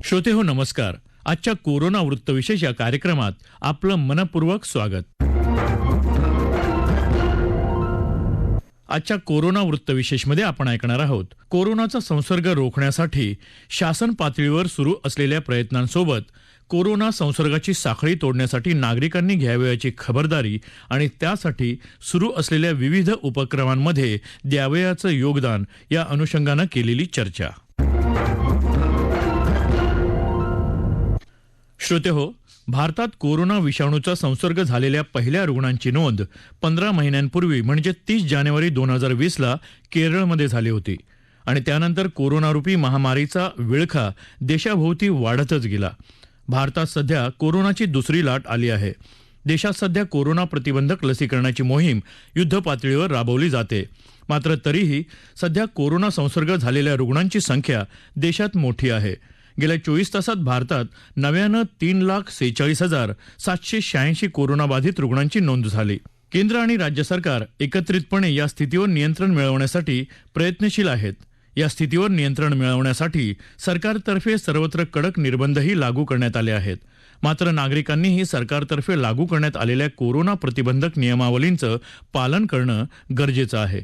श्रोते हो नमस्कार. आजच्या कोरोना वृत्तविशेष या कार्यक्रमात आपलं मनपूर्वक स्वागत. आजच्या कोरोना वृत्तविशेषमध्ये आपण ऐकणार आहोत कोरोनाचा संसर्ग रोखण्यासाठी शासन पातळीवर सुरू असलेल्या प्रयत्नांसोबत कोरोना संसर्गाची साखळी तोडण्यासाठी नागरिकांनी घ्यावयाची खबरदारी आणि त्यासाठी सुरू असलेल्या विविध उपक्रमांमध्ये द्यावयाचं योगदान या अनुषंगानं केलेली चर्चा. श्रोते हो, भारतात कोरोना विषाणूचा संसर्ग झालेल्या पहिल्या रुग्णांची नोंद 15 महिन्यांपूर्वी म्हणजे 30 जानेवारी 2020ला केरळमध्ये झाली होती आणि त्यानंतर कोरोनारूपी महामारीचा विळखा देशाभोवती वाढतच गेला. भारतात सध्या कोरोनाची दुसरी लाट आली आहे. देशात सध्या कोरोना प्रतिबंधक लसीकरणाची मोहीम युद्धपातळीवर राबवली जाते. मात्र तरीही सध्या कोरोना संसर्ग झालेल्या रुग्णांची संख्या देशात मोठी आहे. गेल्या 24 तासात भारतात नव्यानं 3,46,786 कोरोनाबाधित रुग्णांची नोंद झाली. केंद्र आणि राज्य सरकार एकत्रितपणे या स्थितीवर नियंत्रण मिळवण्यासाठी प्रयत्नशील आहेत. या स्थितीवर नियंत्रण मिळवण्यासाठी सरकारतर्फे सर्वत्र कडक निर्बंधही लागू करण्यात आले आहेत. मात्र नागरिकांनीही सरकारतर्फे लागू करण्यात आलेल्या कोरोना प्रतिबंधक नियमावलींचं पालन करणं गरजेचं आहे.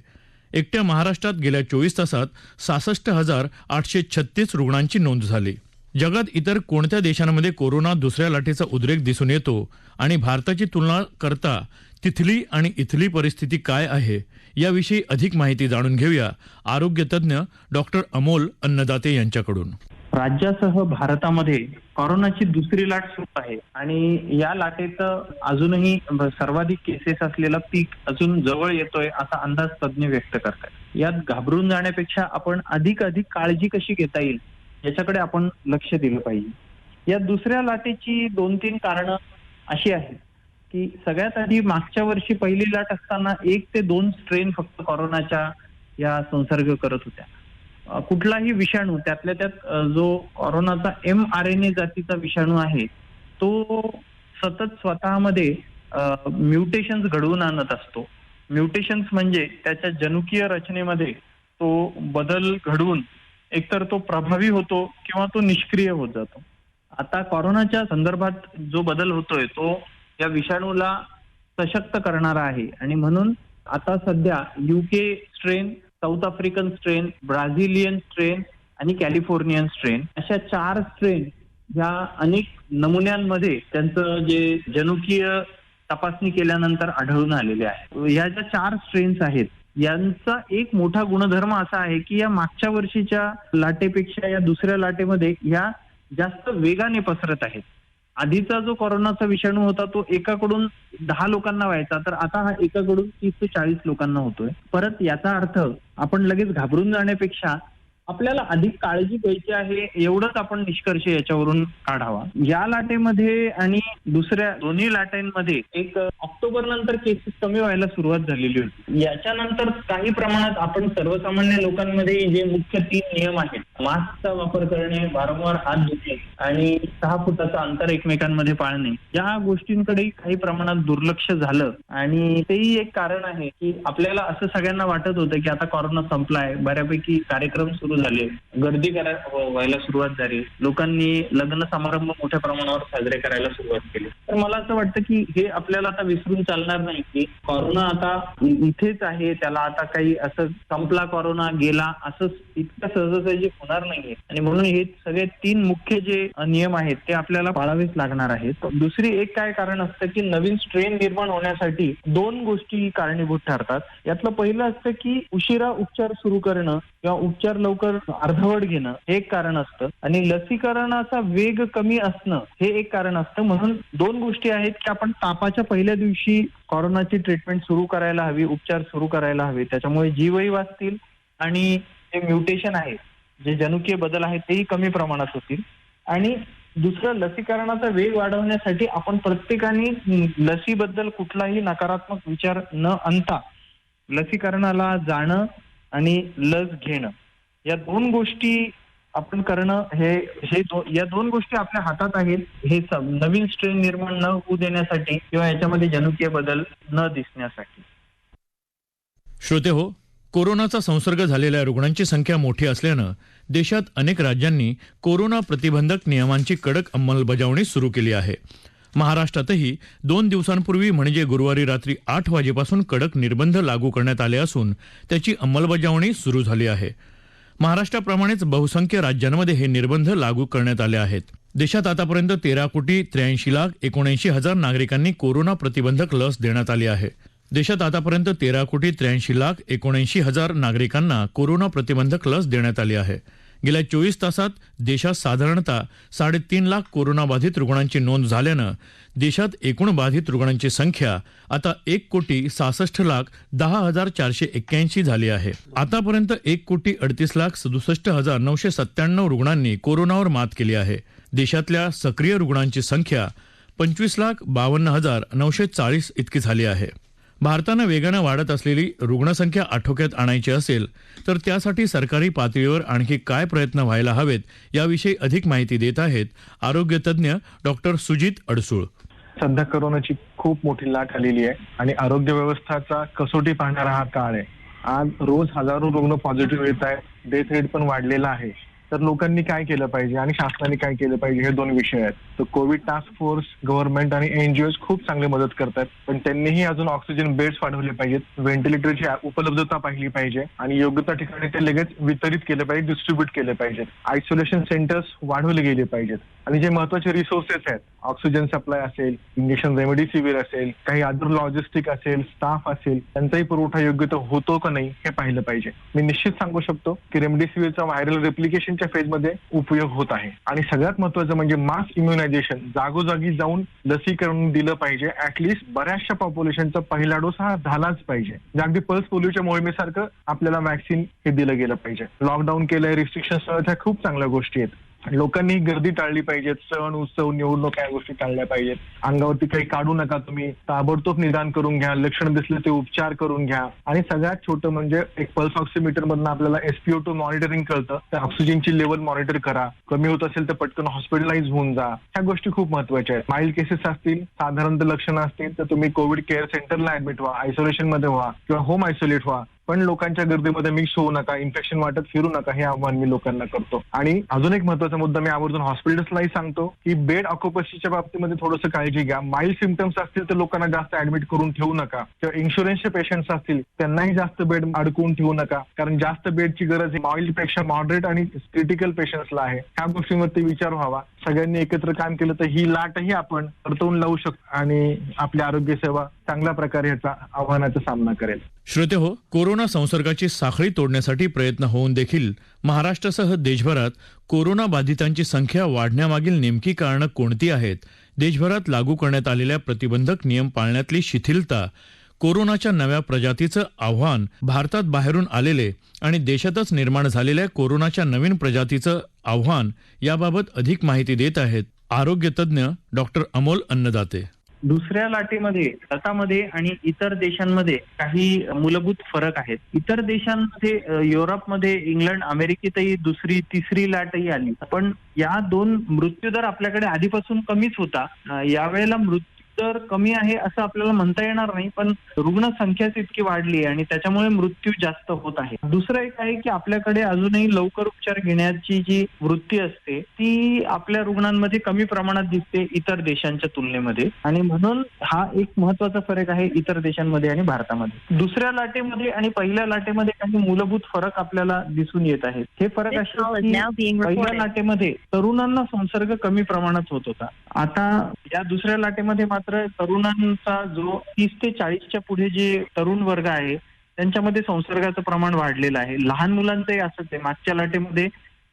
एकट्या महाराष्ट्रात गेल्या 24 तासात 66,836 रुग्णांची नोंद झाली. जगात इतर कोणत्या देशांमध्ये कोरोना दुसऱ्या लाटेचा उद्रेक दिसून येतो आणि भारताची तुलना करता तिथली आणि इथली परिस्थिती काय आहे याविषयी अधिक माहिती जाणून घेऊया आरोग्य तज्ञ डॉक्टर अमोल अन्नदाते यांच्याकडून. राज्यासह भारतामध्ये कोरोनाची दुसरी लाट सुरू आहे आणि या लाटेत अजूनही सर्वाधिक केसेस असलेला पीक अजून जवळ येतोय असा अंदाज तज्ञ व्यक्त करतात. यात घाबरून जाण्यापेक्षा आपण अधिक काळजी कशी घेता येईल याच्याकडे आपण लक्ष दिलं पाहिजे. या दुसऱ्या लाटेची 2-3 कारणं अशी आहेत की सगळ्यात आधी मागच्या वर्षी पहिली लाट असताना 1 ते 2 स्ट्रेन फक्त कोरोनाच्या या संसर्ग करत होत्या. कुठलाही विषाणू त्यातल्या त्यात जो कोरोनाचा mRNA जातीचा विषाणू आहे तो सतत स्वतःमध्ये म्युटेशन्स घडवून आणत असतो. म्युटेशन्स म्हणजे त्याच्या जनुकीय रचनेमध्ये तो बदल घडवून एकतर तो प्रभावी होतो किंवा तो निष्क्रिय होत जातो. आता कोरोनाच्या संदर्भात जो बदल होतोय तो या विषाणूला सशक्त करणारा आहे आणि म्हणून आता सध्या UK strain, south African strain, Brazilian strain आणि कॅलिफोर्नियन स्ट्रेन अशा 4 स्ट्रेन ह्या अनेक नमुन्यांमध्ये त्यांचं जे जनुकीय तपासणी केल्यानंतर आढळून आलेले आहे. या ज्या 4 स्ट्रेन्स आहेत यांचा एक मोठा गुणधर्म असा आहे की या मागच्या वर्षीच्या लाटेपेक्षा या दुसऱ्या लाटेमध्ये या जास्त वेगाने पसरत आहेत. आधीचा जो कोरोनाचा विषाणू होता तो एकाकडून 10 लोकांना व्हायचा, तर आता हा एकाकडून 30 ते 40 लोकांना होतोय. परत याचा अर्थ आपण लगेच घाबरून जाण्यापेक्षा आपल्याला अधिक काळजी घ्यायची आहे एवढंच आपण निष्कर्ष याच्यावरून काढावा. या लाटेमध्ये आणि दुसऱ्या दोन्ही लाटेंमध्ये एक ऑक्टोबर नंतर केसेस कमी व्हायला सुरुवात झालेली होती. याच्यानंतर काही प्रमाणात आपण सर्वसामान्य लोकांमध्ये जे मुख्य 3 नियम आहेत, मास्कचा वापर करणे, वारंवार हात धुणे आणि 6 फुटाचं अंतर एकमेकांमध्ये पाळणे, या गोष्टींकडे काही प्रमाणात दुर्लक्ष झालं आणि तेही एक कारण आहे की आपल्याला असं सगळ्यांना वाटत होतं की आता कोरोना संपलाय, बऱ्यापैकी कार्यक्रम सुरू झाले, गर्दी व्हायला सुरुवात झाली, लोकांनी लग्न समारंभ मोठ्या प्रमाणावर साजरे करायला सुरुवात केली. तर मला असं वाटतं की हे आपल्याला आता विसरून चालणार नाही की कोरोना आता इथेच आहे, त्याला आता काही असं संपला कोरोना गेला असं इतकं सहजासहजी होणार नाहीये आणि म्हणून हे सगळे 3 मुख्य जे नियम आहेत ते आपल्याला पाळावेच लागणार आहेत. दुसरी एक काय कारण असतं की नवीन स्ट्रेन निर्माण होण्यासाठी 2 गोष्टी कारणीभूत ठरतात. यातलं पहिलं असतं की उशिरा उपचार सुरू करणं किंवा उपचार लवकर अर्धवट घेणं हे एक कारण असतं आणि लसीकरणाचा वेग कमी असणं हे एक कारण असतं. म्हणून 2 गोष्टी आहेत की आपण तापाच्या पहिल्या दिवशी कोरोनाची ट्रीटमेंट सुरू करायला हवी, उपचार सुरू करायला हवे. त्याच्यामुळे जीवही वाचतील आणि जे म्युटेशन आहे, जे जनुकीय बदल आहेत तेही कमी प्रमाणात होतील. आणि दुसरं, लसीकरणाचा वेग वाढवण्यासाठी आपण प्रत्येकाने लसीबद्दल कुठलाही नकारात्मक विचार न आणता लसीकरणाला जाणं आणि लस घेणं या 2 गोष्टी आपण करणं या 2 गोष्टी आपल्या हातात आहेत. हे नवीन स्ट्रेन निर्माण न होऊ देण्यासाठी किंवा याच्यामध्ये जनुकीय बदल न दिसण्यासाठी. श्रोते हो, कोरोनाचा संसर्ग झालेल्या रुग्णांची संख्या मोठी असल्यानं देशात अनेक राज्यांनी कोरोना प्रतिबंधक नियमांची कडक अंमलबजावणी सुरू केली आहे. महाराष्ट्रातही 2 दिवसांपूर्वी म्हणजे गुरुवारी रात्री 8 वाजेपासून कडक निर्बंध लागू करण्यात आले असून त्याची अंमलबजावणी सुरू झाली आहे. महाराष्ट्राप्रमाणेच बहुसंख्य राज्यांमध्ये हे निर्बंध लागू करण्यात आले आहेत. देशात आतापर्यंत 13,83,79,000 नागरिकांनी कोरोना प्रतिबंधक लस देण्यात आली आहे. देशात आतापर्यंत 13,83,79,000 नागरिकांना कोरोना प्रतिबंधक लस देण्यात आली आहे. गेल्या 24 तासात देशात साधारणतः 3.5 लाख कोरोनाबाधित रुग्णांची नोंद झाल्यानं देशात एकूण बाधित रुग्णांची संख्या आता 1,60,10,481 झाली आहे. आतापर्यंत 1,38,67,997 रुग्णांनी कोरोनावर मात केली आहे. देशातल्या सक्रिय रुग्णांची संख्या 25,52,940 इतकी झाली आहे. भारतानं वेगानं वाढत असलेली रुग्णसंख्या आटोक्यात आणायची असेल तर त्यासाठी सरकारी पातळीवर आणखी काय प्रयत्न व्हायला हवेत याविषयी अधिक माहिती देत आहेत आरोग्य तज्ज्ञ डॉक्टर सुजित अडसूळ. सध्या कोरोनाची खूप मोठी लाट आलेली आहे आणि आरोग्य व्यवस्थाचा कसोटी पाहणारा हा काळ आहे. आज रोज हजारो रुग्ण पॉझिटिव्ह येत आहेत, डेथ रेट पण वाढलेला आहे. तर लोकांनी काय केलं पाहिजे आणि शासनाने काय केलं पाहिजे हे 2 विषय आहेत. तर कोविड टास्क फोर्स, गव्हर्नमेंट आणि एनजीओज खूप चांगली मदत करतात, पण त्यांनीही अजून ऑक्सिजन बेड्स वाढवले पाहिजेत, व्हेंटिलेटरची उपलब्धता पाहिली पाहिजे आणि योग्य त्या ठिकाणी ते लगेच वितरित केले पाहिजे, डिस्ट्रीब्यूट केले पाहिजेत. आयसोलेशन सेंटर्स वाढवले गेले पाहिजेत आणि जे महत्वाचे रिसोर्सेस आहेत, ऑक्सिजन सप्लाय असेल, इंजेक्शन रेमडेसिवीर असेल, काही अदर लॉजिस्टिक असेल, स्टाफ असेल, त्यांचाही पुरवठा योग्य तो होतो का नाही हे पाहिलं पाहिजे. मी निश्चित सांगू शकतो की रेमडेसिवीरचा व्हायरल रेप्लिकेशनच्या फेजमध्ये उपयोग होत आहे आणि सगळ्यात महत्वाचं म्हणजे मास इम्युनायझेशन, जागोजागी जाऊन लसीकरण दिलं पाहिजे. ऍटलिस्ट बऱ्याचशा पॉप्युलेशनचा पहिला डोस हा झालाच पाहिजे. अगदी पल्स पोलिओच्या मोहिमेसारखं आपल्याला वॅक्सिन हे दिलं गेलं पाहिजे. लॉकडाऊन केलंय, रिस्ट्रिक्शन्स ह्या खूप चांगल्या गोष्टी आहेत. लोकांनी गर्दी टाळली पाहिजेत, सण उत्सव निवडणूक या गोष्टी टाळल्या पाहिजेत. अंगावरती काही काढू नका, तुम्ही ताबडतोब निदान करून घ्या, लक्षण दिसले ते उपचार करून घ्या आणि सगळ्यात छोटं म्हणजे एक पल्स ऑक्सिमीटर मधून आपल्याला SpO2 मॉनिटरिंग कळतं, तर ऑक्सिजनची लेवल मॉनिटर करा. कमी होत असेल तर पटकन हॉस्पिटलाइज होऊन जा. ह्या गोष्टी खूप महत्वाच्या आहेत. माइल्ड केसेस असतील, साधारणतः लक्षणं असतील तर तुम्ही कोविड केअर सेंटरला ऍडमिट व्हा, आयसोलेशन मध्ये व्हा किंवा होम आयसोलेट व्हा, पण लोकांच्या गर्दीमध्ये मिक्स होऊ नका, इन्फेक्शन वाटत फिरू नका, हे आव्हान मी लोकांना करतो. आणि अजून एक महत्वाचा मुद्दा मी आवर्जून हॉस्पिटल्सलाही सांगतो की बेड ऑक्युपन्सीच्या बाबतीमध्ये थोडंसं काळजी घ्या. माइल्ड सिम्पटम्स असतील तर लोकांना जास्त ऍडमिट करून ठेवू नका किंवा इन्शुरन्सचे पेशंट्स असतील त्यांनाही जास्त बेड अडकवून ठेवू नका, कारण जास्त बेडची गरज माइल्ड पेक्षा मॉडरेट आणि क्रिटिकल पेशंट्सला आहे. ह्या गोष्टींवरती विचार व्हावा. सगळ्यांनी एकत्र काम केलं तर ही लाटही आपण परतवून लावू शकतो आणि आपली आरोग्य सेवा चांगल्या प्रकारे याचा आव्हानाचा सामना करेल. श्रोते हो, कोरोना संसर्गाची साखळी तोडण्यासाठी प्रयत्न होऊन देखील महाराष्ट्रासह देशभरात कोरोना बाधितांची संख्या वाढण्यामागील नेमकी कारणं कोणती आहेत? देशभरात लागू करण्यात आलेल्या प्रतिबंधक नियम पाळण्यातली शिथिलता, कोरोनाच्या नव्या प्रजातीचं आव्हान, भारतात बाहेरून आलेले आणि देशातच निर्माण झालेल्या कोरोनाच्या नवीन प्रजातीचं आव्हान याबाबत अधिक माहिती देत आहेत आरोग्य तज्ज्ञ डॉक्टर अमोल अन्नदाते. दुसऱ्या लाटेमध्ये भारतामध्ये आणि इतर देशांमध्ये काही मूलभूत फरक आहेत. इतर देशांमध्ये, युरोपमध्ये, इंग्लंड, अमेरिकेतही दुसरी तिसरी लाटही आली, पण या 2 मृत्यूदर आपल्याकडे आधीपासून कमीच होता. यावेळेला मृत्यू दर कमी आहे असं आपल्याला म्हणता येणार नाही, पण रुग्ण संख्याच इतकी वाढली आणि त्याच्यामुळे मृत्यू जास्त होत आहे. दुसरं एक आहे की आपल्याकडे अजूनही लवकर उपचार घेण्याची जी वृत्ती असते ती आपल्या रुग्णांमध्ये कमी प्रमाणात दिसते इतर देशांच्या तुलनेमध्ये, आणि म्हणून हा एक महत्वाचा फरक आहे इतर देशांमध्ये आणि भारतामध्ये. दुसऱ्या लाटेमध्ये आणि पहिल्या लाटेमध्ये काही मूलभूत फरक आपल्याला दिसून येत आहेत. हे फरक असे की पहिल्या लाटेमध्ये तरुणांना संसर्ग कमी प्रमाणात होत होता. आता या दुसऱ्या लाटेमध्ये तरुणांचा जो 30 ते 40च्या पुढे जे तरुण वर्ग आहे त्यांच्यामध्ये संसर्गाचं प्रमाण वाढलेलं आहे. लहान मुलांचंही असंच आहे. मागच्या लाटेमध्ये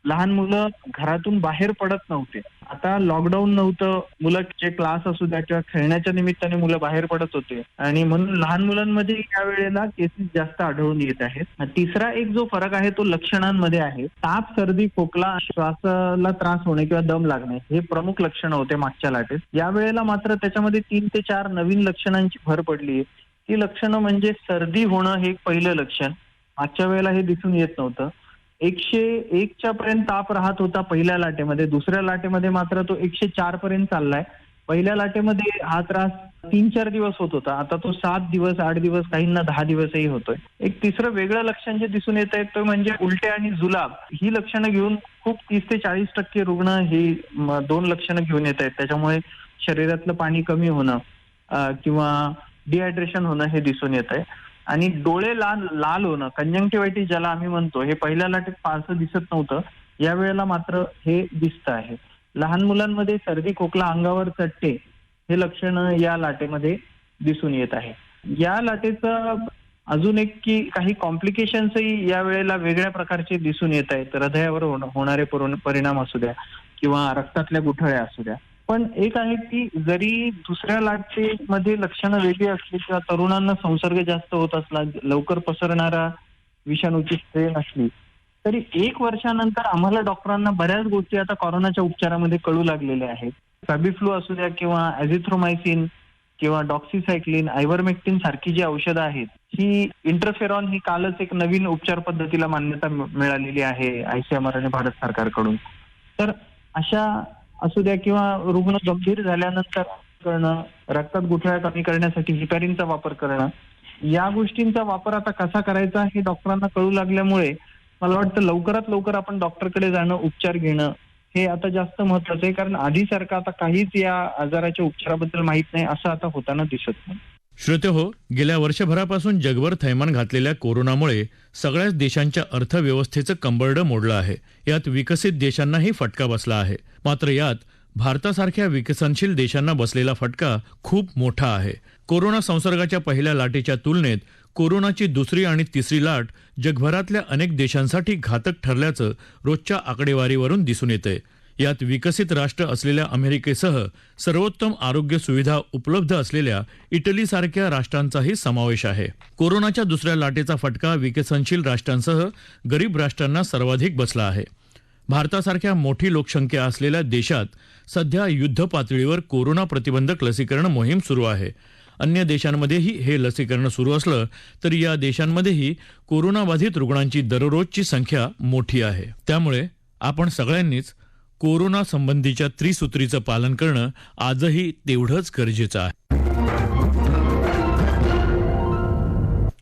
लहान मुलं घरातून बाहेर पडत नव्हते. आता लॉकडाऊन नव्हतं, मुलं जे क्लास असू द्या किंवा खेळण्याच्या निमित्ताने मुलं बाहेर पडत होते आणि म्हणून लहान मुलांमध्ये या वेळेला केसेस जास्त आढळून येत आहेत. तिसरा एक जो फरक आहे तो लक्षणांमध्ये आहे. ताप, सर्दी, खोकला, श्वासाला त्रास होणे किंवा दम लागणे हे प्रमुख लक्षणं होते मागच्या लाटेत. या वेळेला मात्र त्याच्यामध्ये 3 ते 4 नवीन लक्षणांची भर पडली. ती लक्षणं म्हणजे सर्दी होणं हे पहिलं लक्षण. मागच्या वेळेला हे दिसून येत नव्हतं. 101च्या पर्यंत ताप राहत होता पहिल्या लाटेमध्ये. दुसऱ्या लाटेमध्ये मात्र तो 104 पर्यंत चाललाय. पहिल्या लाटेमध्ये हा त्रास 3-4 दिवस होत होता, आता तो 7 दिवस, 8 दिवस, काहींना 10 दिवसही होतोय. एक तिसरं वेगळं लक्षण जे दिसून येत आहे तो म्हणजे उलट्या आणि जुलाब ही लक्षणं घेऊन खूप 30 ते 40% रुग्ण ही 2 लक्षणं घेऊन येत आहेत. त्याच्यामुळे शरीरातलं पाणी कमी होणं किंवा डिहायड्रेशन होणं हे दिसून येत आहे. आणि डोळे लाल होणं, कंजंक्टिव्हायटिस ज्याला आम्ही म्हणतो, हे पहिल्या लाटेत फारसं दिसत नव्हतं, यावेळेला मात्र हे दिसतं आहे. लहान मुलांमध्ये सर्दी, खोकला, अंगावर चट्टे हे लक्षण या लाटेमध्ये दिसून येत आहे. या लाटेचं अजून एक की काही कॉम्प्लिकेशन्सही या वेळेला वेगळ्या प्रकारचे दिसून येत आहेत. हृदयावर होणारे परिणाम असू द्या किंवा रक्तातल्या गुठळ्या असू द्या. पण एक आहे की जरी दुसऱ्या लाटेमध्ये लक्षणं वेगळी असली किंवा तरुणांना संसर्ग जास्त होत असला, लवकर पसरणारा विषाणूची स्ट्रेन असली, तरी 1 वर्षानंतर आम्हाला डॉक्टरांना बऱ्याच गोष्टी आता कोरोनाच्या उपचारामध्ये कळू लागलेल्या आहेत. फॅबिफ्लू असू द्या किंवा ॲझिथ्रोमायसिन किंवा डॉक्सिसायक्लिन, आयव्हरमेक्टिन सारखी जी औषधं आहेत, ही इंटरफेरॉन ही कालच एक नवीन उपचार पद्धतीला मान्यता मिळालेली आहे ICMR आणि भारत सरकारकडून. तर अशा असू द्या किंवा रुग्ण गंभीर झाल्यानंतर करणं, रक्तात गुठळ्या कमी करण्यासाठी हिपॅरिनचा वापर करणं, या गोष्टींचा वापर आता कसा करायचा हे डॉक्टरांना कळू लागल्यामुळे मला वाटतं लवकरात लवकर आपण डॉक्टरकडे जाणं, उपचार घेणं हे आता जास्त महत्वाचं आहे. कारण आधीसारखं आता काहीच या आजाराच्या उपचाराबद्दल माहित नाही असं आता होताना दिसत नाही. श्रोते हो, गेल्या वर्षभरापासून जगभर थैमान घातलेल्या कोरोनामुळे सगळ्याच देशांच्या अर्थव्यवस्थेचं कंबरडं मोडलं आहे. यात विकसित देशांनाही फटका बसला आहे. मात्र यात भारतासारख्या विकसनशील देशांना बसलेला फटका खूप मोठा आहे. कोरोना संसर्गाच्या पहिल्या लाटेच्या तुलनेत कोरोनाची दुसरी आणि तिसरी लाट जगभरातल्या अनेक देशांसाठी घातक ठरल्याचं रोजच्या आकडेवारीवरून दिसून येतंय. यात विकसित राष्ट्र असलेल्या अमेरिकेसह सर्वोत्तम आरोग्य सुविधा उपलब्ध असलेल्या इटलीसारख्या राष्ट्रांचाही समावेश आहे. कोरोनाच्या दुसऱ्या लाटेचा फटका विकसनशील राष्ट्रांसह गरीब राष्ट्रांना सर्वाधिक बसला आहे. भारतासारख्या मोठी लोकसंख्या असलेल्या देशात सध्या युद्ध पातळीवर कोरोना प्रतिबंधक लसीकरण मोहीम सुरू आहे. अन्य देशांमध्येही हे लसीकरण सुरू असलं तरी या देशांमध्येही कोरोनाबाधित रुग्णांची दररोजची संख्या मोठी आहे. त्यामुळे आपण सगळ्यांनीच कोरोना संबंधीच्या त्रिसूत्रीचं पालन करणं आजही तेवढंच गरजेचं आहे.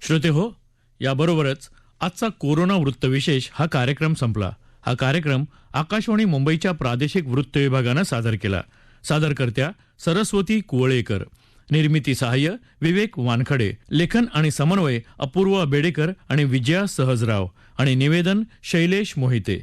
श्रोते हो, याबरोबरच आजचा कोरोना वृत्तविशेष हा कार्यक्रम संपला. हा कार्यक्रम आकाशवाणी मुंबईच्या प्रादेशिक वृत्त विभागानं सादर केला. सादरकर्त्या सरस्वती कुवळेकर, निर्मिती सहाय्य विवेक वानखडे, लेखन आणि समन्वय अपूर्वा बेडेकर आणि विजया सहजराव आणि निवेदन शैलेश मोहिते.